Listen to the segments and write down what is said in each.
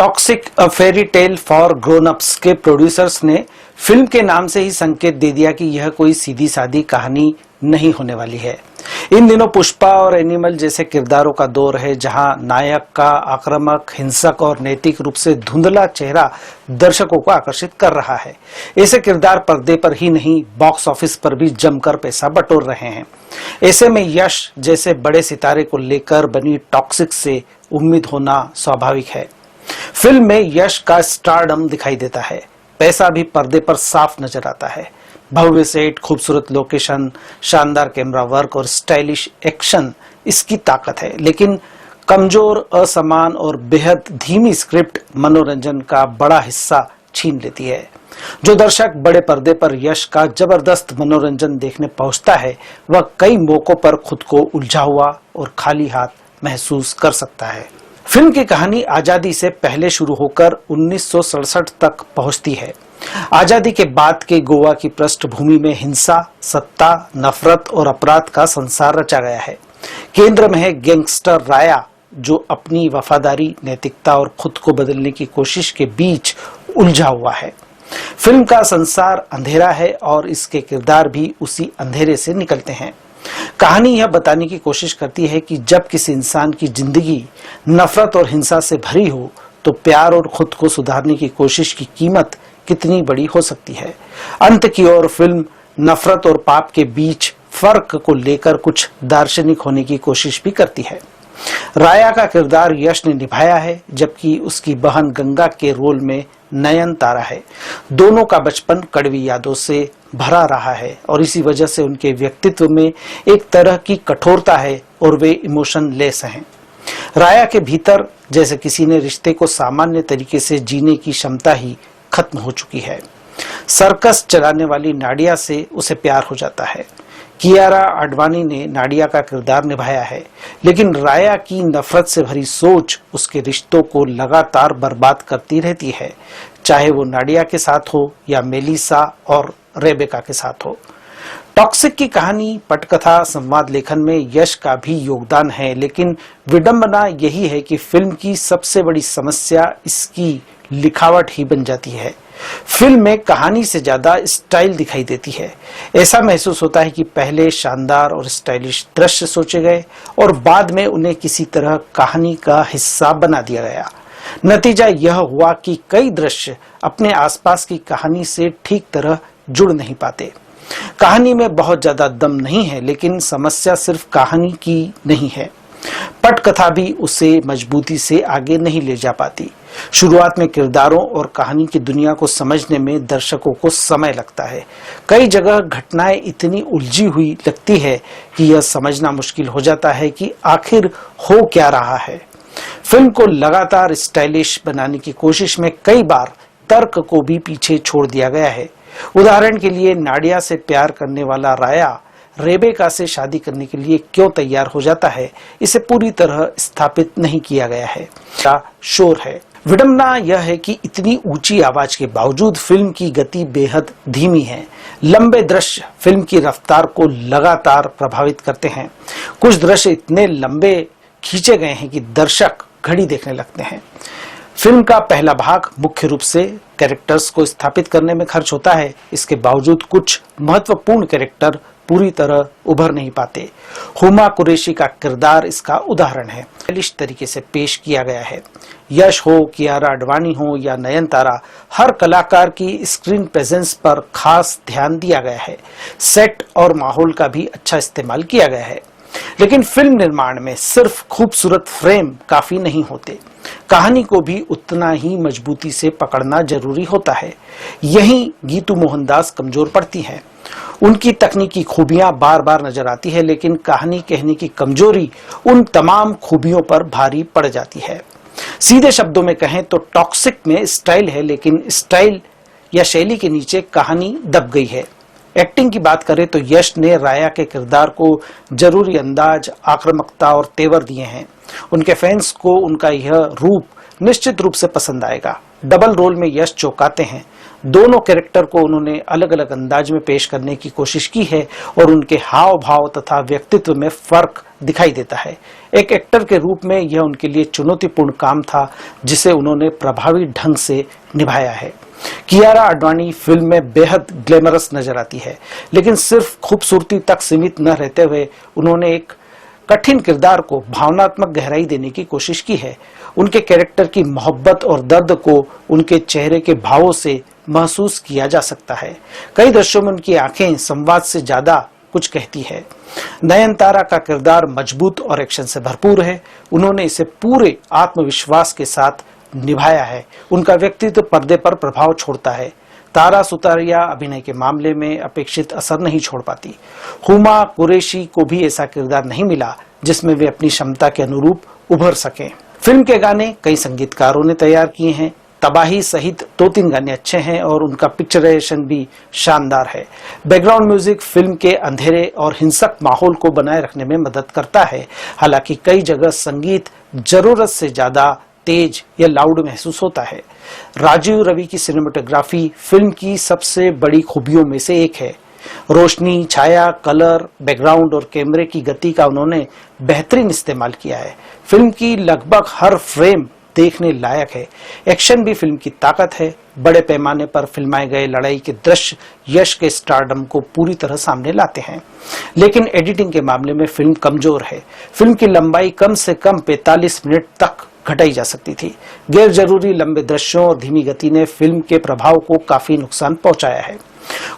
Toxic a fairy tale for grown ups के producers ने film के नाम से ही संकेत दे दिया कि यह कोई सीधी सादी कहानी नहीं होने वाली है। इन दिनों पुष्पा और एनिमल जैसे किरदारों का दौर है, जहां नायक का आक्रामक, हिंसक और नैतिक रूप से धुंधला चेहरा दर्शकों को आकर्षित कर रहा है। ऐसे किरदार पर्दे पर ही नहीं, बॉक्स ऑफिस पर भी जमकर पैसा बटोर रहे हैं। ऐसे में यश जैसे बड़े सितारे को लेकर बनी टॉक्सिक से उम्मीद होना स्वाभाविक है। फिल्म में यश का स्टारडम दिखाई देता है, पैसा भी पर्दे पर साफ नजर आता है। भव्य सेट, खूबसूरत लोकेशन, शानदार कैमरा वर्क और स्टाइलिश एक्शन इसकी ताकत है, लेकिन कमजोर, असमान और बेहद धीमी स्क्रिप्ट मनोरंजन का बड़ा हिस्सा छीन लेती है। जो दर्शक बड़े पर्दे पर यश का जबरदस्त मनोरंजन देखने पहुंचता है, वह कई मौकों पर खुद को उलझा हुआ और खाली हाथ महसूस कर सकता है। फिल्म की कहानी आजादी से पहले शुरू होकर 1967 तक पहुंचती है। आजादी के बाद के गोवा की पृष्ठभूमि में हिंसा, सत्ता, नफरत और अपराध का संसार रचा गया है। केंद्र में है गैंगस्टर राया, जो अपनी वफादारी, नैतिकता और खुद को बदलने की कोशिश के बीच उलझा हुआ है। फिल्म का संसार अंधेरा है और इसके किरदार भी उसी अंधेरे से निकलते हैं। कहानी यह बताने की कोशिश करती है कि जब किसी इंसान की जिंदगी नफरत और हिंसा से भरी हो, तो प्यार और खुद को सुधारने की कोशिश की कीमत कितनी बड़ी हो सकती है। अंत की ओर फिल्म नफरत और पाप के बीच फर्क को लेकर कुछ दार्शनिक होने की कोशिश भी करती है। राया का किरदार यश ने निभाया है, जबकि उसकी बहन गंगा के रोल में नयनतारा है। दोनों का बचपन कड़वी यादों से भरा रहा है और इसी वजह से उनके व्यक्तित्व में एक तरह की कठोरता है और वे इमोशनलेस हैं। राया के भीतर जैसे किसी ने रिश्ते को सामान्य तरीके से जीने की क्षमता ही खत्म हो चुकी है। सर्कस चलाने वाली नाडिया से उसे प्यार हो जाता है। कियारा आडवाणी ने नाडिया का किरदार निभाया है, लेकिन राया की नफरत से भरी सोच उसके रिश्तों को लगातार बर्बाद करती रहती है, चाहे वो नाडिया के साथ हो या मेलिसा और रेबेका के साथ हो। टॉक्सिक की कहानी, पटकथा, संवाद लेखन में यश का भी योगदान है, लेकिन विडंबना यही है कि फिल्म की सबसे बड़ी समस्या इसकी लिखावट ही बन जाती है। फिल्म में कहानी से ज्यादा स्टाइल दिखाई देती है। ऐसा महसूस होता है कि पहले शानदार और स्टाइलिश दृश्य सोचे गए और बाद में उन्हें किसी तरह कहानी का हिस्सा बना दिया गया। नतीजा यह हुआ कि कई दृश्य अपने आसपास की कहानी से ठीक तरह जुड़ नहीं पाते। कहानी में बहुत ज्यादा दम नहीं है, लेकिन समस्या सिर्फ कहानी की नहीं है, पटकथा भी उसे मजबूती से आगे नहीं ले जा पाती। शुरुआत में किरदारों और कहानी की दुनिया को समझने में दर्शकों को समय लगता है। कई जगह घटनाएं इतनी उलझी हुई लगती है कि यह समझना मुश्किल हो जाता है कि आखिर हो क्या रहा है। फिल्म को लगातार स्टाइलिश बनाने की कोशिश में कई बार तर्क को भी पीछे छोड़ दिया गया है। उदाहरण के लिए, नाडिया से प्यार करने वाला राया रेबेका से शादी करने के लिए क्यों तैयार हो जाता है, इसे पूरी तरह स्थापित नहीं किया गया है। शोर है। विडंबना यह है कि इतनी ऊंची आवाज के बावजूद फिल्म की गति बेहद धीमी है। लंबे दृश्य फिल्म की रफ्तार को लगातार प्रभावित करते हैं। कुछ दृश्य इतने लंबे खींचे गए हैं कि दर्शक घड़ी देखने लगते हैं। फिल्म का पहला भाग मुख्य रूप से कैरेक्टर्स को स्थापित करने में खर्च होता है। इसके बावजूद कुछ महत्वपूर्ण कैरेक्टर पूरी तरह उभर नहीं पाते। हुमा कुरैशी का किरदार इसका उदाहरण है। स्टाइलिश तरीके से पेश किया गया है। यश हो, कियारा आडवाणी हो या नयनतारा, हर कलाकार की स्क्रीन प्रेजेंस पर खास ध्यान दिया गया है। सेट और माहौल का भी अच्छा इस्तेमाल किया गया है। लेकिन फिल्म निर्माण में सिर्फ खूबसूरत फ्रेम काफी नहीं होते। कहानी को भी उतना ही मजबूती से पकड़ना जरूरी होता है। यहीं गीतू मोहनदास कमजोर पड़ती हैं। उनकी तकनीकी खूबियां बार बार नजर आती है, लेकिन कहानी कहने की कमजोरी उन तमाम खूबियों पर भारी पड़ जाती है। सीधे शब्दों में कहें तो टॉक्सिक में स्टाइल है, लेकिन स्टाइल या शैली के नीचे कहानी दब गई है। एक्टिंग की बात करें तो यश ने राया के किरदार को जरूरी अंदाज, आक्रामकता और तेवर दिए हैं। उनके फैंस को उनका यह रूप निश्चित रूप से पसंद आएगा। डबल रोल में यश चौंकाते हैं। दोनों कैरेक्टर को उन्होंने अलग अलग अंदाज में पेश करने की कोशिश की है और उनके हाव भाव तथा व्यक्तित्व में फर्क दिखाई देता है। एक एक्टर के रूप में यह उनके लिए चुनौतीपूर्ण काम था, जिसे उन्होंने प्रभावी ढंग से निभाया है। कियारा आडवाणी फिल्म में बेहद ग्लैमरस नजर आती है, लेकिन सिर्फ खूबसूरती तक सीमित न रहते हुए उन्होंने एक कठिन किरदार को भावनात्मक गहराई देने की कोशिश की है। उनके कैरेक्टर की मोहब्बत और दर्द को उनके चेहरे के भावों से महसूस किया जा सकता है। कई दृश्यों में उनकी आंखें संवाद से ज्यादा कुछ कहती है। नयनतारा का किरदार मजबूत और एक्शन से भरपूर है। उन्होंने इसे पूरे आत्मविश्वास के साथ निभाया है। उनका व्यक्तित्व पर्दे पर प्रभाव छोड़ता है। तारा सुतारिया अभिनय के मामले में अपेक्षित असर नहीं छोड़ पाती। हुमा कुरैशी को भी ऐसा किरदार नहीं मिला जिसमें वे अपनी क्षमता के अनुरूप उभर सकें। फिल्म के गाने कई संगीतकारों ने तैयार किए हैं। तबाही सहित 2-3 गाने अच्छे हैं और उनका पिक्चराइजेशन भी शानदार है। बैकग्राउंड म्यूजिक फिल्म के अंधेरे और हिंसक माहौल को बनाए रखने में मदद करता है। हालांकि कई जगह संगीत जरूरत से ज्यादा तेज या लाउड महसूस होता है। राजीव रवि की सिनेमेटोग्राफी फिल्म की सबसे बड़ी खूबियों में से एक है। रोशनी, छाया, कलर, बैकग्राउंड और कैमरे की गति का उन्होंने बेहतरीन इस्तेमाल किया है। फिल्म की लगभग हर फ्रेम देखने लायक है। एक्शन भी फिल्म की ताकत है। बड़े पैमाने पर फिल्माए गए लड़ाई के दृश्य यश के स्टारडम को पूरी तरह सामने लाते हैं, लेकिन एडिटिंग के मामले में फिल्म कमजोर है। फिल्म की लंबाई कम से कम 45 मिनट तक घटाई जा सकती थी। गैर जरूरी लंबे दृश्यों और धीमी गति ने फिल्म के प्रभाव को काफी नुकसान पहुंचाया है।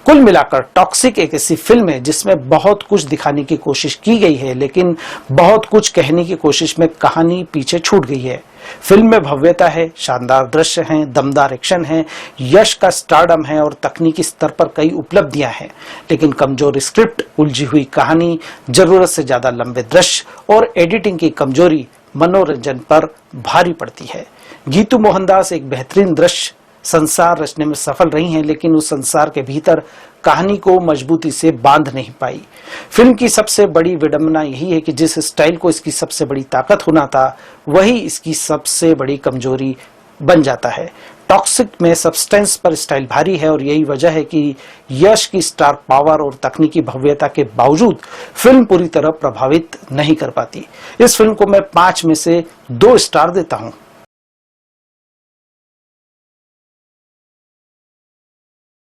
कुल मिलाकर टॉक्सिक एक ऐसी फिल्म है जिसमें बहुत कुछ दिखाने की कोशिश की गई है, लेकिन बहुत कुछ कहने की कोशिश में कहानी पीछे छूट गई है। फिल्म में भव्यता है, शानदार दृश्य हैं, दमदार एक्शन है, यश का स्टारडम है और तकनीकी स्तर पर कई उपलब्धियां हैं, लेकिन कमजोर स्क्रिप्ट, उलझी हुई कहानी, जरूरत से ज्यादा लंबे दृश्य और एडिटिंग की कमजोरी मनोरंजन पर भारी पड़ती है। गीतू मोहनदास एक बेहतरीन दृश्य संसार रचने में सफल रही हैं, लेकिन उस संसार के भीतर कहानी को मजबूती से बांध नहीं पाई। फिल्म की सबसे बड़ी विडंबना यही है कि जिस स्टाइल को इसकी सबसे बड़ी ताकत होना था, वही इसकी सबसे बड़ी कमजोरी बन जाता है। टॉक्सिक में सब्सटेंस पर स्टाइल भारी है और यही वजह है कि यश की स्टार पावर और तकनीकी भव्यता के बावजूद फिल्म पूरी तरह प्रभावित नहीं कर पाती। इस फिल्म को मैं 5 में से 2 स्टार देता हूं।